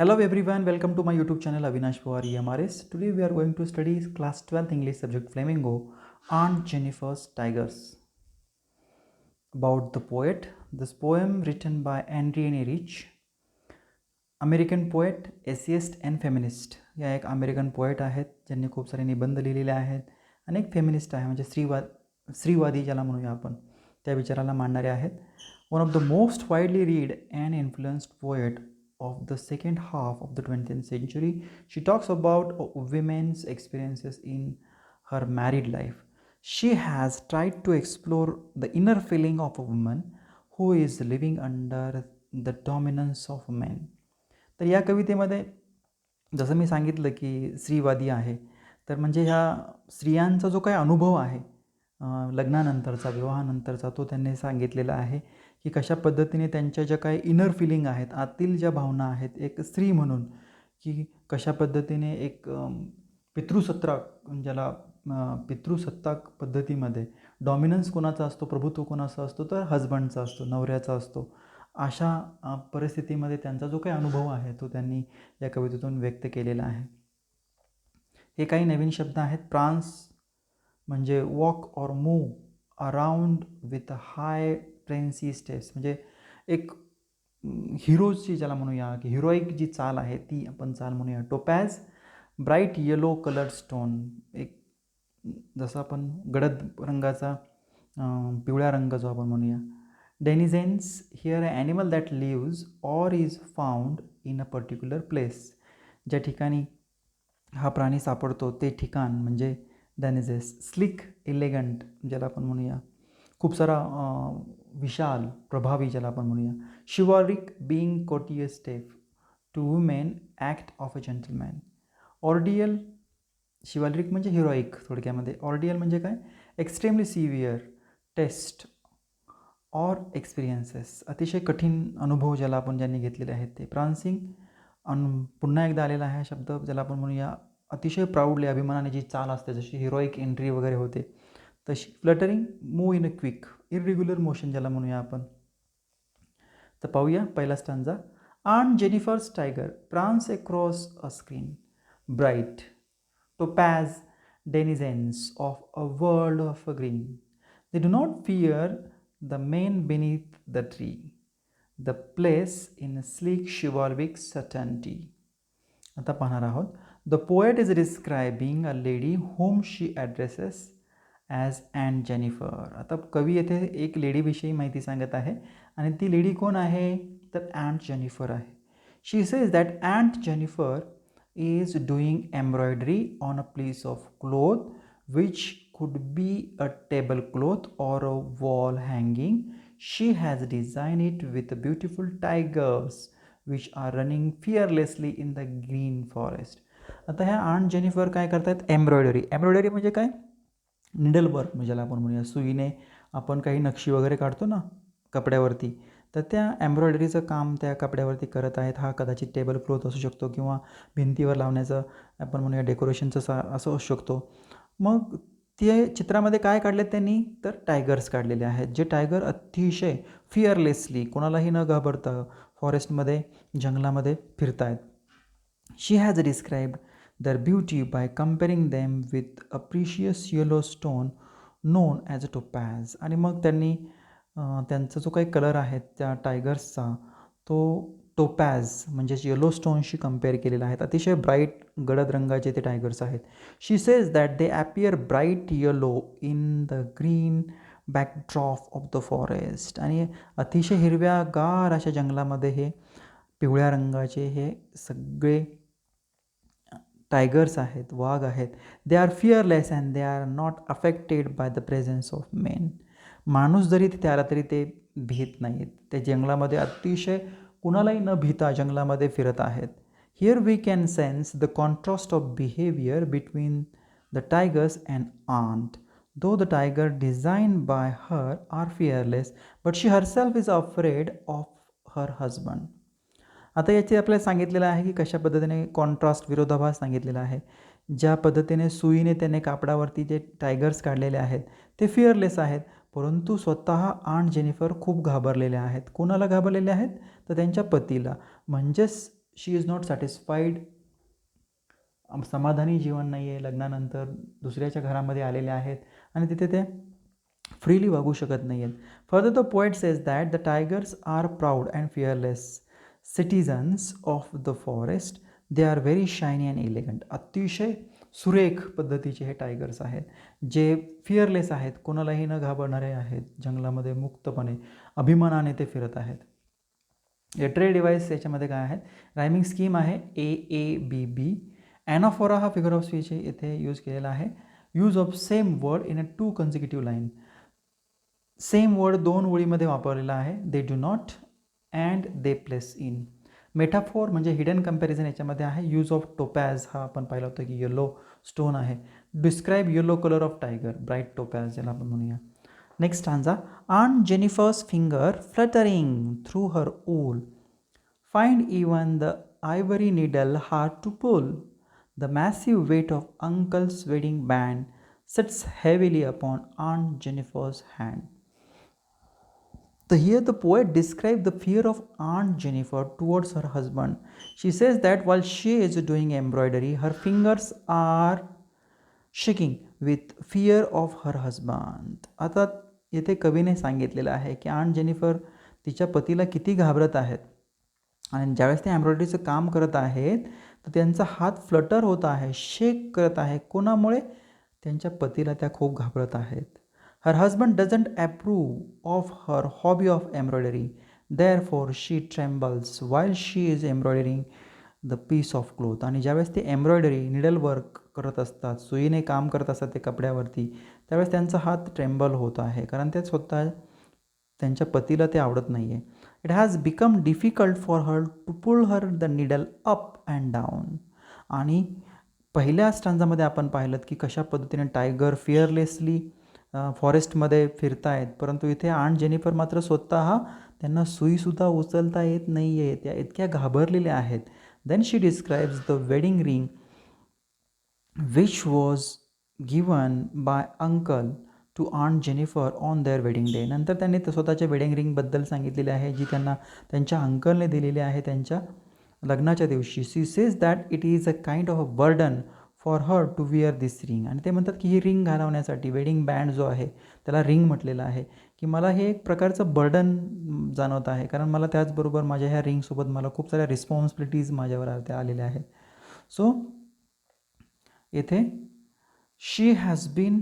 Hello everyone, welcome to my YouTube channel Avinash Pawar EMRS. Today we are going to study class 12th English subject Flamingo Aunt Jennifer's Tigers. About the poet, this poem written by Andrian Rich, American poet, essayist and feminist. या एक American poet आहेत ज्यांनी खूप सारे निबंध लिहिलेले आहेत आणि एक फेमिनिस्ट आहे म्हणजे स्त्रीवादी ज्याला म्हणूया आपण, त्या विचाराला मांडणारे आहेत. One of the most widely read and influenced poet of the second half of the 20th century. She talks about women's experiences in her married life. She has tried to explore the inner feeling of a woman who is living under the dominance of men. तर या कवितेमध्ये जसं मी सांगितलं की स्त्रीवादी आहे, तर म्हणजे ह्या स्त्रियांचा जो काही अनुभव आहे लग्नानंतरचा, विवाहानंतरचा, तो त्यांनी सांगितलेला आहे की कशा पद्धतीने त्यांच्या ज्या काही इनर फिलिंग आहेत, आतील ज्या भावना आहेत एक स्त्री म्हणून, की कशा पद्धतीने एक पितृसत्ताक पद्धतीमध्ये डॉमिनन्स कोणाचा असतो, प्रभुत्व कोणाचा असतो, तर हजबंडचा असतो, नवऱ्याचा असतो. अशा परिस्थितीमध्ये त्यांचा जो काही अनुभव आहे तो त्यांनी या कवितेतून व्यक्त केलेला आहे. हे काही नवीन शब्द आहेत. प्रान्स म्हणजे walk or move around with high trancy steps, म्हणजे एक हिरोजची ज्याला म्हणूया की हिरोईक जी चाल आहे ती आपण चाल म्हणूया. टोपॅज ब्राईट येलो कलर्ड स्टोन, एक जसं आपण गडद रंगाचा पिवळ्या रंग जो आपण म्हणूया. Denizens here a animal that lives or is found in a particular place, ज्या ठिकाणी हा प्राणी सापडतो ते ठिकाण म्हणजे डेनिझेस. स्लिक इलेगंट ज्याला आपण म्हणूया, खूप सारा विशाल प्रभावी ज्याला आपण म्हणूया. Chivalric being courteous step to women act of a gentleman. Ordeal, chivalric म्हणजे हिरोईक थोडक्यामध्ये. ऑर्डियल म्हणजे काय, extremely severe test or experiences, अतिशय कठीण अनुभव ज्याला आपण ज्यांनी घेतलेले आहेत ते. प्रान्सिंग पुन्हा एकदा आलेला आहे शब्द ज्याला आपण म्हणूया अतिशय प्राऊडली, अभिमानाने जी चाल असते, जशी हिरोईक एंट्री वगैरे होते तशी. Fluttering move in a quick irregular motion ज्याला म्हणूया आपण. तर पाहूया पहिला stanza. On Jennifer's tiger prawns across a screen, bright topaz denizens of a world of green. They do not fear the man beneath the tree, the place in sleek chivalric certainty. आता पाहणार आहोत. The poet is describing a lady whom she addresses as Aunt Jennifer. आता कवी येथे एक लेडीविषयी माहिती सांगत आहे आणि ती लेडी कोण आहे, तर Aunt Jennifer आहे. She says that Aunt Jennifer is doing embroidery on a piece of cloth which could be a tablecloth or a wall hanging. She has designed it with beautiful tigers which are running fearlessly in the green forest. आता ह्या ऑन्ट Jennifer काय करतात, embroidery म्हणजे काय, needle work म्हणजे ज्याला आपण म्हणूया, सुईने आपण काही नक्षी वगैरे काढतो ना कपड्यावरती, तर त्या एम्ब्रॉयडरीचं काम त्या कपड्यावरती करत आहेत. हा कदाचित टेबल क्लॉथ असू शकतो किंवा भिंतीवर लावण्याचं आपण म्हणूया डेकोरेशनचं असं असू शकतो. मग ते चित्रामध्ये काय काढलेत त्यांनी, तर टायगर्स काढलेले आहेत, जे टायगर अतिशय फिअरलेसली, कोणालाही न घाबरता फॉरेस्टमध्ये, जंगलामध्ये फिरतायत. शी has डिस्क्राईब्ड their beauty by comparing them with a precious yellow stone known as a topaz. आणि मग त्यांनी त्यांचा जो काही कलर आहे त्या टायगर्सचा तो टोपॅज म्हणजेच येलो स्टोनशी कम्पेअर केलेला आहे. अतिशय ब्राईट गडद रंगाचे ते टायगर्स आहेत. She says that they appear bright yellow in the green backdrop of the forest. आणि अतिशय हिरव्यागार अशा जंगलामध्ये हे पिवळ्या रंगाचे हे सगळे टायगर्स आहेत, वाघ आहेत. They are fearless and they are not affected by the presence of main. माणूस जरी तिथे आला तरी ते भीत नाहीत. ते जंगलामध्ये अतिशय कुणालाही न भीता जंगलामध्ये फिरत आहेत. Here we can sense the contrast of behaviour between the tigers and aunt. Though the tiger design by her are fearless but she herself is afraid of her husband. आता याचे आपल्याला सांगितलेलं आहे की कशा पद्धतीने कॉन्ट्रास्ट, विरोधाभास सांगितलेला आहे. ज्या पद्धतीने सुईने त्याने कापडावरती जे टायगर्स काढलेले आहेत ते फिअरलेस आहेत, परंतु स्वतः ऑन्ट जेनिफर खूप घाबरलेल्या आहेत. कोणाला घाबरलेल्या आहेत, तर त्यांच्या पतीला, म्हणजेच शी इज नॉट सॅटिस्फाईड, समाधानी जीवन नाही आहे, लग्नानंतर दुसऱ्याच्या घरामध्ये आलेले आहेत आणि तिथे ते फ्रीली वागू शकत नाही आहेत. Further the poet says that the tigers are proud and fearless citizens of the forest, they are very shiny and elegant. अतिशय सुरेख पद्धतीचे हे टायगर्स आहेत, जे फिअरलेस आहेत, कोणालाही न घाबरणारे आहेत, जंगलामध्ये मुक्तपणे अभिमानाने ते फिरत आहेत. लिटररी डिवाइस याच्यामध्ये काय आहेत, रायमिंग स्कीम आहे AABB. ॲनाफोरा हा फिगर ऑफ स्पीच इथे यूज केलेला आहे. Use of same word in a 2 कन्सिक्युटिव्ह line. Same word 2 ओळीमध्ये वापरलेला आहे. They do not and they place in. Metaphor म्हणजे हिडन कंपॅरिझन याच्यामध्ये आहे. यूज ऑफ टोपॅज हा आपण पाहिला होता की येलो स्टोन आहे. Describe yellow colour of tiger, bright topaz ज्याला आपण म्हणूया. Next stanza. Aunt Jennifer's finger fluttering through her wool, find even the ivory needle hard to pull. The massive weight of Uncle's wedding band sits heavily upon Aunt Jennifer's hand. So here the poet describes the fear of Aunt Jennifer towards her husband. She says that while she is doing embroidery, her fingers are shaking with fear of her husband. आता येथे कवीने सांगितलेलं आहे की aren't Jennifer तिच्या पतीला किती घाबरत आहेत आणि ज्यावेळेस ते एम्ब्रॉयडरीचं काम करत आहेत तर त्यांचा हात फ्लटर होत आहे, शेक करत आहे. कोणामुळे? त्यांच्या पतीला त्या खूप घाबरत आहेत. Her husband doesn't approve of her hobby of embroidery, therefore she trembles while she is embroidering the piece of cloth. आणि ज्यावेळेस ते एम्ब्रॉयडरी निडल वर्क करत असतात, सुईने काम करत असतात ते कपड्यावरती, त्यावेळेस त्यांचा हात ट्रेम्बल होत आहे, कारण ते स्वतः त्यांच्या पतीला ते आवडत नाही आहे. It has become difficult for her to pull her the needle up and down. आणि पहिल्या स्टांजामध्ये आपण पाहिलं की कशा पद्धतीने टायगर फिअरलेसली फॉरेस्टमध्ये फिरतायत, परंतु इथे आंट जेनिफर मात्र स्वतः त्यांना सुईसुद्धा उचलता येत नाही आहे, त्या इतक्या घाबरलेल्या आहेत. Then she describes the wedding ring which was given by uncle to Aunt Jennifer on their wedding day. नंतर त्यांनी स्वतःच्या वेडिंग रिंगबद्दल सांगितलेले आहे, जी त्यांना त्यांच्या अंकलने दिलेली आहे त्यांच्या लग्नाच्या दिवशी. She says that it is a kind of a burden for her to wear this ring. आणि ते म्हणतात की ही रिंग घालवण्यासाठी वेडिंग बँड जो आहे त्याला रिंग म्हटलेलं आहे, की मला हे एक प्रकारचं बर्डन जाणवत आहे, कारण मला त्याचबरोबर माझ्या ह्या रिंगसोबत मला खूप साऱ्या रिस्पॉन्सिबिलिटीज माझ्यावर त्या आलेल्या आहेत. सो येथे she has been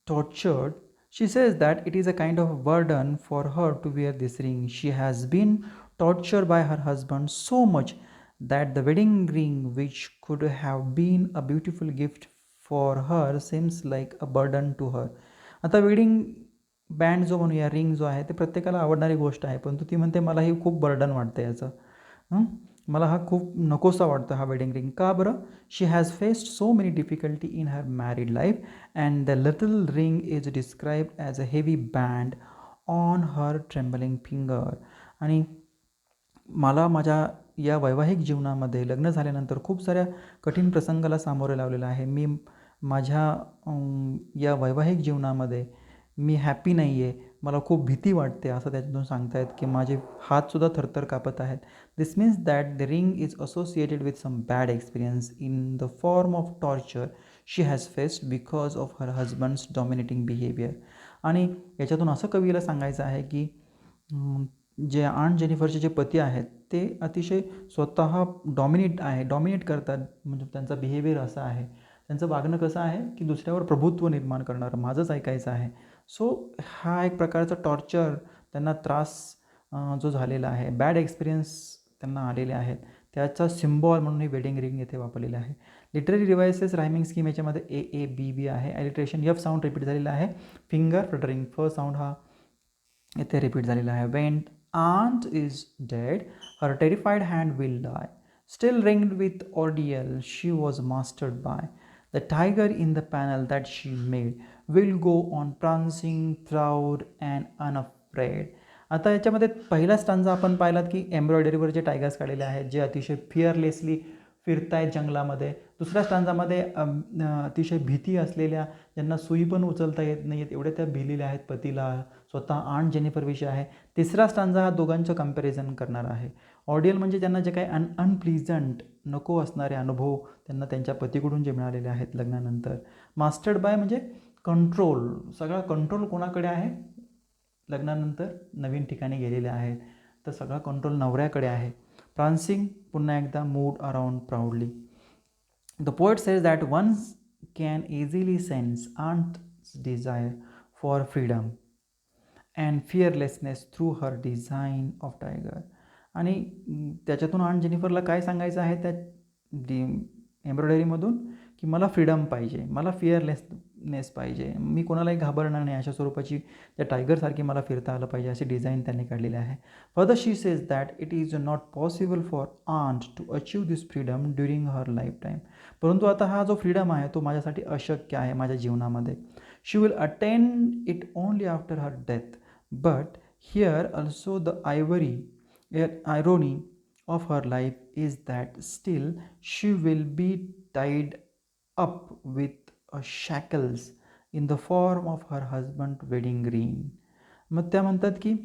tortured. She says that it is a kind of burden for her to wear this ring. She has been tortured by her husband so much that the wedding ring which could have been a beautiful gift for her seems like a burden to her. आता wedding band जो म्हणूया, ring जो आहे, ते प्रत्येकाला आवडणारी गोष्ट आहे, परंतु ती म्हणते मला ही खूप बर्डन वाटतं याचं, मला हा खूप नकोसा वाटतो हा वेडिंग रिंग. का बरं? She has faced so many difficulty in her married life and the little ring is described as a heavy band on her trembling finger. आणि मला माझ्या या वैवाहिक जीवनामध्ये लग्न झाल्यानंतर खूप साऱ्या कठीण प्रसंगाला सामोरे लावलेलं आहे. मी माझ्या या वैवाहिक जीवनामध्ये मी हॅपी नाही आहे, मला खूप भीती वाटते, असं त्याच्यातून सांगतायत की माझे हातसुद्धा थरथर कापत आहेत. This means that the ring is associated with some bad experience in the form of torture she has faced because of her husband's dominating behaviour. आणि याच्यातून असं कवीला सांगायचं आहे की जे आंट जेनिफरचे जे पती आहेत ते अतिशय स्वतः डॉमिनेट करतात, म्हणजे त्यांचा बिहेवियर असा आहे, त्यांचं वागणं कसं आहे की दुसऱ्यावर प्रभुत्व निर्माण करणारं, माझंच ऐकायचं आहे. सो हा एक प्रकारचा टॉर्चर त्यांना त्रास जो झालेला आहे, बॅड एक्सपिरियन्स त्यांना आलेले आहेत, त्याचा सिम्बॉल म्हणून ही वेडिंग रिंग येथे वापरलेलं आहे. लिटररी डिव्हायसेस रायमिंग स्कीम याच्यामध्ये AABB आहे. ॲलिट्रेशन F साऊंड रिपीट झालेला आहे. फिंगर फ्लटरिंग फर्स्ट साऊंड हा इथे रिपीट झालेला आहे. Wien aunt is dead, her terrified hand will die. Still ringed with ordeal she was mastered by. The tiger in the panel that she made will go on prancing, proud and unafraid. आता याच्यामध्ये पहिला stanza आपण पाहिलात की एम्ब्रॉयडरीवर जे tigers काढलेले आहेत, जे अतिशय फिअरलेसली फिरतायत जंगलामध्ये. दुसऱ्या स्टांजामध्ये अतिशय भीती असलेल्या, ज्यांना सुई पण उचलता येत नाही आहेत, एवढ्या त्या भिलेल्या आहेत पतीला, स्वतः आंट जेनिफरविषयी आहे. तिसरा स्टांजा हा दोघांचं कंपॅरिझन करणार आहे. ऑर्डियल म्हणजे त्यांना जे काही अनप्लीजंट नको असणारे अनुभव त्यांना त्यांच्या पतीकडून जे मिळालेले आहेत लग्नानंतर. मास्टर्ड बाय म्हणजे कंट्रोल, सगळा कंट्रोल कोणाकडे आहे लग्नानंतर नवीन ठिकाणी गेलेले आहेत, तर सगळा कंट्रोल नवऱ्याकडे आहे. प्रान्सिंग पुन्हा एकदा moved around proudly. The poet says that once can easily sense aunt's desire for freedom and fearlessness through her design of tiger. आणि त्याच्यातून ऑन जेनिफरला काय सांगायचं आहे त्या एम्ब्रॉयडरीमधून, की मला फ्रीडम पाहिजे, मला फिअरलेसनेस पाहिजे, मी कोणालाही घाबरणार नाही अशा स्वरूपाची त्या टायगरसारखी मला फिरता आलं पाहिजे अशी डिझाईन त्यांनी काढलेली आहे. Further she says that it is not possible for aunt to achieve this freedom during her life time. परंतु आता हा जो फ्रीडम आहे तो माझ्यासाठी अशक्य आहे माझ्या जीवनामध्ये. She will attend it only after her death. But here also the irony of her life is that still she will be tied up with shackles in the form of her husband wedding ring. मग त्या म्हणतात की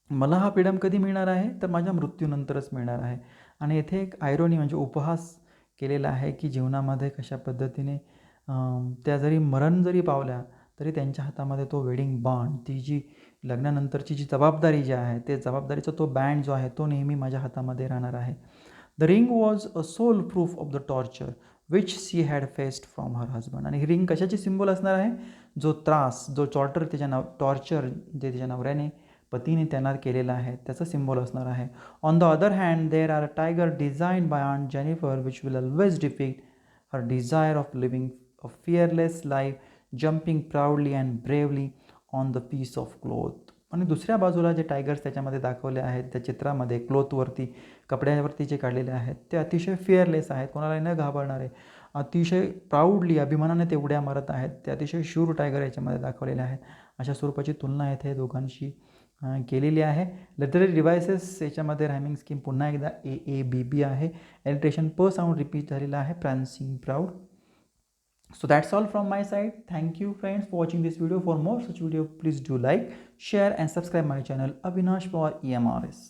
मला हा freedom कधी मिळणार आहे, तर माझ्या मृत्यूनंतरच मिळणार आहे. आणि येथे एक आयरोनी म्हणजे उपहास केलेला आहे की जीवनामध्ये कशा पद्धतीने त्या जरी मरण जरी पावल्या तरी त्यांच्या हातामध्ये तो वेडिंग बॉन्ड, ती जी लग्नानंतरची जी जबाबदारी जी आहे ते जबाबदारीचा तो बँड जो आहे तो नेहमी माझ्या हातामध्ये राहणार आहे. The ring was a sole proof of the torture which she had faced from her husband. आणि ही रिंग कशाची सिम्बॉल असणार आहे, जो त्रास, जो टॉर्चर जे तिच्या नवऱ्याने पतीने त्यांना केलेला आहे त्याचा सिम्बॉल असणार आहे. On the other hand there are a tiger design by aunt Jennifer which will always depict her desire of living a fearless life, jumping proudly and bravely on the piece of cloth. आणि दुसऱ्या बाजूला जे tigers त्याच्यामध्ये दाखवले आहेत त्या चित्रामध्ये क्लोथवरती, कपड्यावरती जे काढलेले आहेत ते अतिशय फिअरलेस आहेत, कोणालाही न घाबरणारे, अतिशय प्राऊडली अभिमानाने ते उड्या मारत आहेत, ते अतिशय शूर टायगर याच्यामध्ये दाखवलेले आहेत. अशा स्वरूपाची तुलना येथे दोघांशी केलेली आहे. लिटररी डिव्हायसेस याच्यामध्ये रायमिंग स्कीम पुन्हा एकदा AABB आहे. एलिट्रेशन प साऊंड रिपीट झालेला आहे, प्रान्सिंग proud. So that's all from my side. Thank you friends for watching this video. For more such video, please do like, share and subscribe my channel Avinash for EMRS.